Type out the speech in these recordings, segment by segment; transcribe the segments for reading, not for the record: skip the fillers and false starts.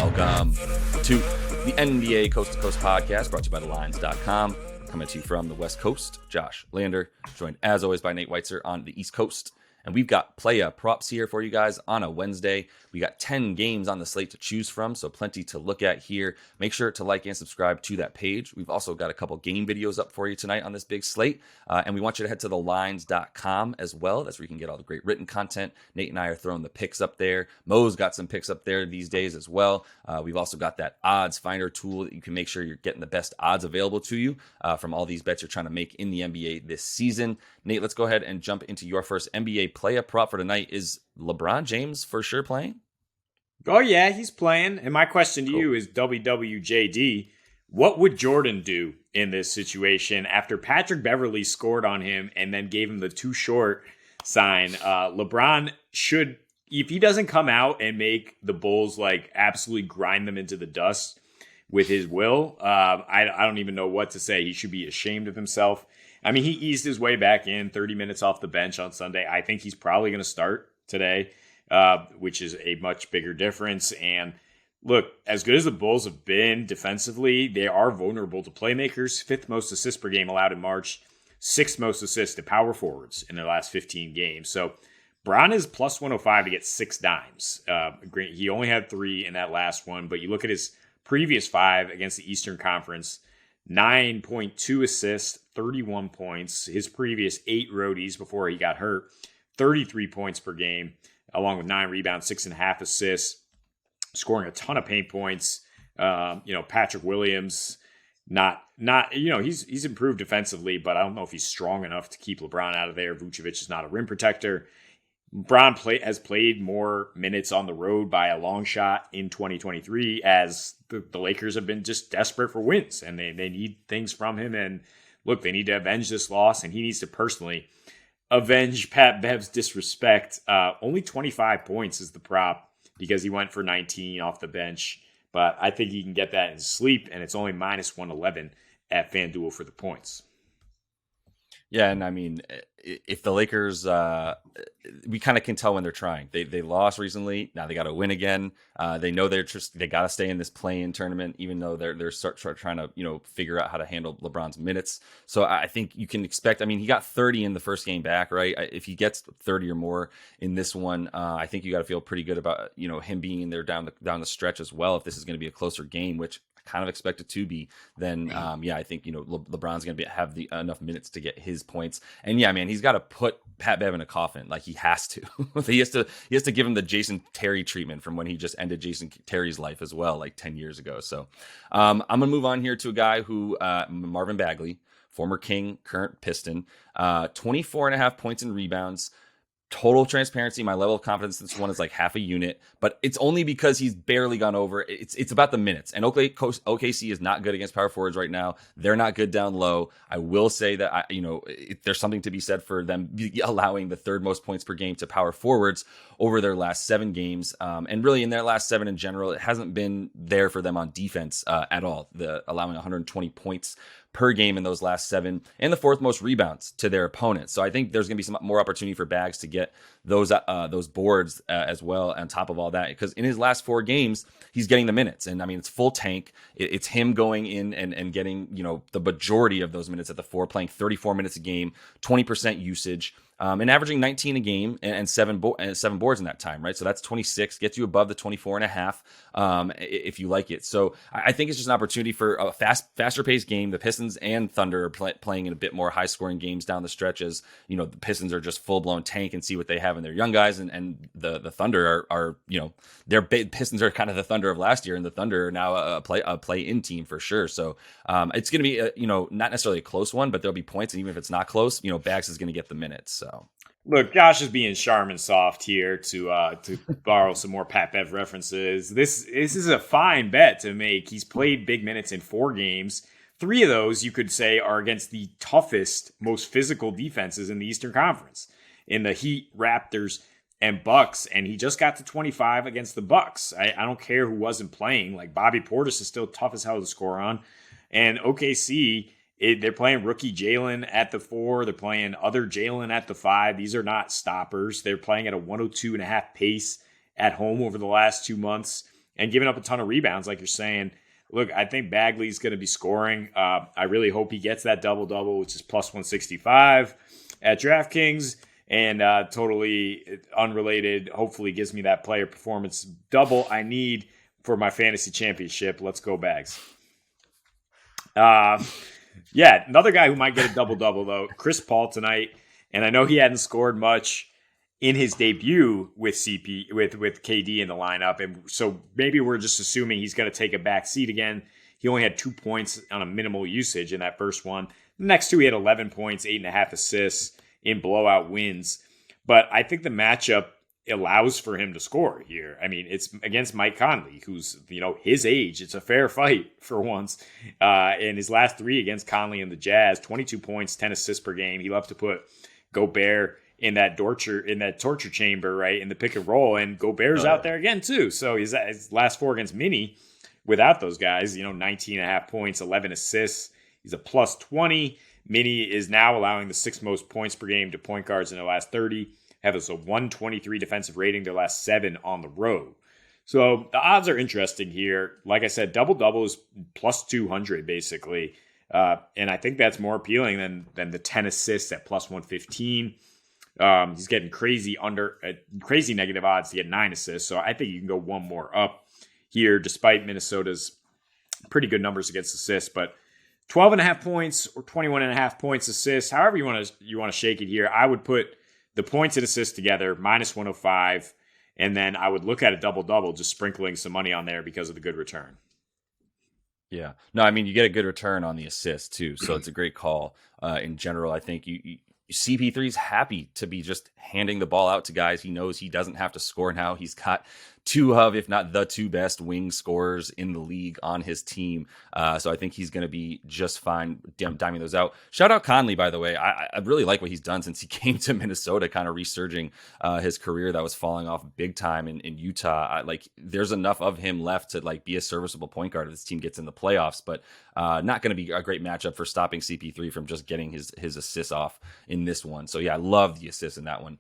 Welcome to the NBA Coast to Coast podcast brought to you by thelines.com. Coming to you from the West Coast, Josh Lander, joined as always by Nate Weitzer on the East Coast. And we've got playa props here for you guys on a Wednesday. We got 10 games on the slate to choose from, so plenty to look at here. Make sure to like and subscribe to that page. We've also got a couple game videos up for you tonight on this big slate. And we want you to head to thelines.com as well. That's where you can get all the great written content. Nate and I are throwing the picks up there. Mo's got some picks up there these days as well. We've also got that odds finder tool that you can make sure you're getting the best odds available to you from all these bets you're trying to make in the NBA this season. Nate, let's go ahead and jump into your first NBA play-up prop for tonight. Is LeBron James for sure playing? Oh, yeah, he's playing. And my question to you is, WWJD, what would Jordan do in this situation after Patrick Beverley scored on him and then gave him the too short sign? LeBron should, if he doesn't come out and make the Bulls like absolutely grind them into the dust with his will, I don't even know what to say. He should be ashamed of himself. I mean, he eased his way back in 30 minutes off the bench on Sunday. I think he's probably going to start today, which is a much bigger difference. And look, as good as the Bulls have been defensively, they are vulnerable to playmakers. 5th most assists per game allowed in March, 6th most assists to power forwards in their last 15 games. So Bron is plus 105 to get 6 dimes. He only had 3 in that last one, but you look at his previous 5 against the Eastern Conference, 9.2 assists, 31 points. His previous 8 roadies before he got hurt, 33 points per game, along with 9 rebounds, 6.5 assists, scoring a ton of paint points. Patrick Williams, he's improved defensively, but I don't know if he's strong enough to keep LeBron out of there. Vucevic is not a rim protector. LeBron has played more minutes on the road by a long shot in 2023 as the Lakers have been just desperate for wins, and they need things from him. And look, they need to avenge this loss, and he needs to personally avenge Pat Bev's disrespect. Only 25 points is the prop because he went for 19 off the bench, but I think he can get that in sleep, and it's only minus 111 at FanDuel for the points. Yeah, and I mean, if the Lakers, we kind of can tell when they're trying. They lost recently. Now they got to win again. They know they got to stay in this play-in tournament, even though they're trying to figure out how to handle LeBron's minutes. So I think you can expect. I mean, he got 30 in the first game back, right? If he gets 30 or more in this one, I think you got to feel pretty good about him being in there down the stretch as well. If this is going to be a closer game, which kind of expect it to be, then I think LeBron's going to have enough minutes to get his points. And yeah, man, he's got to put Pat Bev in a coffin. Like he has to. he has to give him the Jason Terry treatment from when he just ended Jason Terry's life as well, like 10 years ago. So I'm gonna move on here to a guy who Marvin Bagley, former King, current Piston, 24.5 points and rebounds. Total transparency, my level of confidence in this one is like half a unit, but it's only because he's barely gone over. It's about the minutes. And OKC is not good against power forwards right now. They're not good down low. I will say that there's something to be said for them allowing the 3rd most points per game to power forwards over their last 7 games. And really in their last 7 in general, it hasn't been there for them on defense at all. Allowing 120 points per game in those last 7, and the 4th most rebounds to their opponents. So I think there's going to be some more opportunity for Bags to get those boards as well on top of all that, because in his last 4 games, he's getting the minutes. And I mean, it's full tank. It's him going in and getting, the majority of those minutes at the 4, playing 34 minutes a game, 20% usage. And averaging 19 a game and 7 boards in that time, right? So that's 26, gets you above the 24.5 if you like it. So I think it's just an opportunity for a faster paced game. The Pistons and Thunder are playing in a bit more high scoring games down the stretches. The Pistons are just full blown tank and see what they have in their young guys, and the Thunder are their Pistons are kind of the Thunder of last year, and the Thunder are now a play in team for sure. So it's going to be not necessarily a close one, but there'll be points, and even if it's not close, Bags is going to get the minutes. So. Look, Josh is being Charmin soft here to borrow some more Pat Bev references. This is a fine bet to make. He's played big minutes in 4 games. 3 of those, you could say, are against the toughest, most physical defenses in the Eastern Conference, in the Heat, Raptors, and Bucks. And he just got to 25 against the Bucks. I don't care who wasn't playing. Like Bobby Portis is still tough as hell to score on. And OKC, they're playing rookie Jalen at the 4. They're playing other Jalen at the 5. These are not stoppers. They're playing at a 102.5 pace at home over the last 2 months. and giving up a ton of rebounds, like you're saying. Look, I think Bagley's going to be scoring. I really hope he gets that double-double, which is plus 165 at DraftKings. And totally unrelated, hopefully gives me that player performance double I need for my fantasy championship. Let's go, Bags. Yeah, another guy who might get a double-double, though, Chris Paul tonight. And I know he hadn't scored much in his debut with with KD in the lineup. And so maybe we're just assuming he's going to take a back seat again. He only had 2 points on a minimal usage in that first one. The next two, he had 11 points, 8.5 assists in blowout wins. But I think the matchup allows for him to score here. I mean, it's against Mike Conley, who's, his age. It's a fair fight for once. In his last three against Conley and the Jazz, 22 points, 10 assists per game. He loved to put Gobert in that torture chamber, right, in the pick and roll. And Gobert's out there again, too. So his last four against Minnie without those guys, 19.5 points, 11 assists. He's a plus 20. Minnie is now allowing the sixth most points per game to point guards in their last 30. Have us a 123 defensive rating, their last 7 on the road. So the odds are interesting here. Like I said, double-double is plus 200, basically. And I think that's more appealing than the 10 assists at plus 115. He's getting crazy negative odds to get 9 assists. So I think you can go one more up here, despite Minnesota's pretty good numbers against assists. But 12.5 points or 21.5 points assists, however you want to shake it here, I would put the points and assists together, minus 105, and then I would look at a double-double, just sprinkling some money on there because of the good return. Yeah. No, I mean, you get a good return on the assist, too, so it's a great call. In general, I think CP3's happy to be just handing the ball out to guys. He knows he doesn't have to score now. He's got two of, if not the two best wing scorers in the league on his team. So I think he's going to be just fine diming those out. Shout out Conley, by the way. I really like what he's done since he came to Minnesota, kind of resurging his career that was falling off big time in Utah. There's enough of him left to be a serviceable point guard if this team gets in the playoffs, but not going to be a great matchup for stopping CP3 from just getting his assists off in this one. So yeah, I love the assists in that one.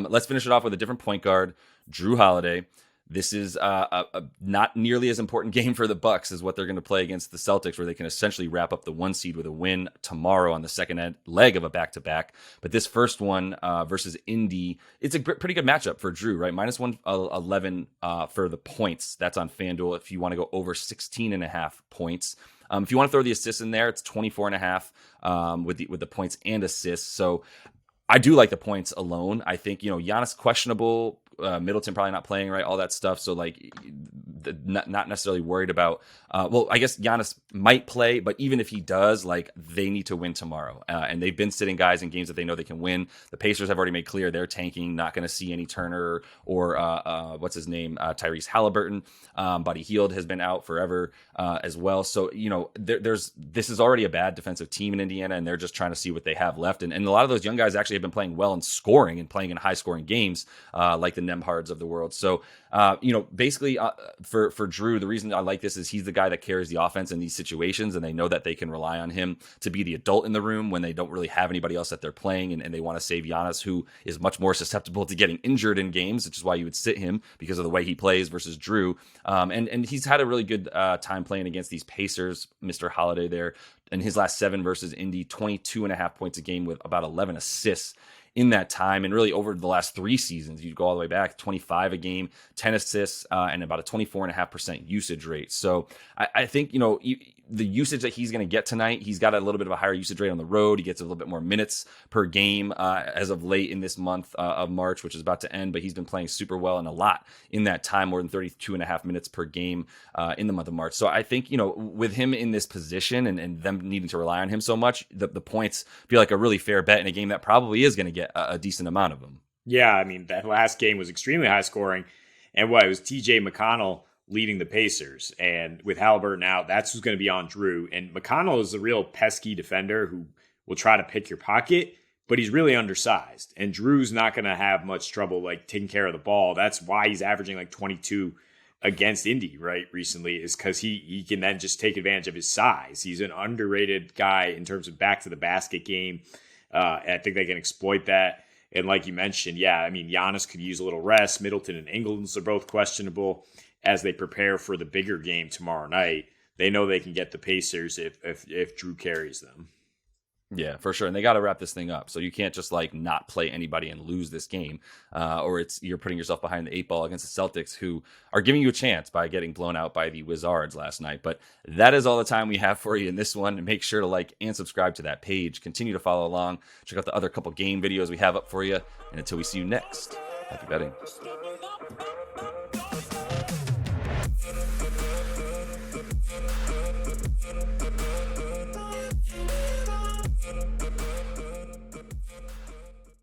Let's finish it off with a different point guard, Jrue Holiday. This is a not nearly as important game for the Bucks as what they're going to play against the Celtics, where they can essentially wrap up the 1 seed with a win tomorrow on the second leg of a back-to-back. But this first one versus Indy, it's a pretty good matchup for Jrue, right? Minus 111 for the points. That's on FanDuel if you want to go over 16.5 points. If you want to throw the assists in there, it's 24.5 with the points and assists. So I do like the points alone. I think, Giannis questionable, Middleton probably not playing, right? All that stuff. So not necessarily worried about, I guess Giannis might play, but even if he does, they need to win tomorrow. And they've been sitting guys in games that they know they can win. The Pacers have already made clear they're tanking, not going to see any Turner or what's his name? Tyrese Halliburton. Buddy Hield has been out forever as well. So, this is already a bad defensive team in Indiana, and they're just trying to see what they have left. And a lot of those young guys actually have been playing well and scoring and playing in high scoring games, like the Nemhards of the world. So, basically for Jrue, the reason I like this is he's the guy that carries the offense in these situations, and they know that they can rely on him to be the adult in the room when they don't really have anybody else that they're playing, and they want to save Giannis, who is much more susceptible to getting injured in games, which is why you would sit him because of the way he plays versus Jrue. And he's had a really good time playing against these Pacers, Mr. Holiday there. In his last 7 versus Indy, 22.5 points a game with about 11 assists in that time. And really over the last 3 seasons, you go all the way back, 25 a game, 10 assists, and about a 24.5% usage rate. So I think, the usage that he's going to get tonight, he's got a little bit of a higher usage rate on the road. He gets a little bit more minutes per game as of late in this month of March, which is about to end, but he's been playing super well and a lot in that time, more than 32.5 minutes per game in the month of March. So I think, with him in this position and them needing to rely on him so much, the points feel like a really fair bet in a game that probably is going to get a decent amount of them. Yeah, I mean, that last game was extremely high scoring. And it was TJ McConnell leading the Pacers. And with Halliburton out, that's who's going to be on Jrue. And McConnell is a real pesky defender who will try to pick your pocket, but he's really undersized. And Drew's not going to have much trouble taking care of the ball. That's why he's averaging 22 against Indy, right, recently, is because he can then just take advantage of his size. He's an underrated guy in terms of back to the basket game. And I think they can exploit that. And like you mentioned, Giannis could use a little rest. Middleton and Ingles are both questionable. as they prepare for the bigger game tomorrow night. They know they can get the Pacers if Jrue carries them. Yeah, for sure. And they got to wrap this thing up. So you can't just like not play anybody and lose this game, or you're putting yourself behind the 8 ball against the Celtics, who are giving you a chance by getting blown out by the Wizards last night. But that is all the time we have for you in this one. Make sure to like and subscribe to that page. Continue to follow along. Check out the other couple game videos we have up for you. And until we see you next, happy betting.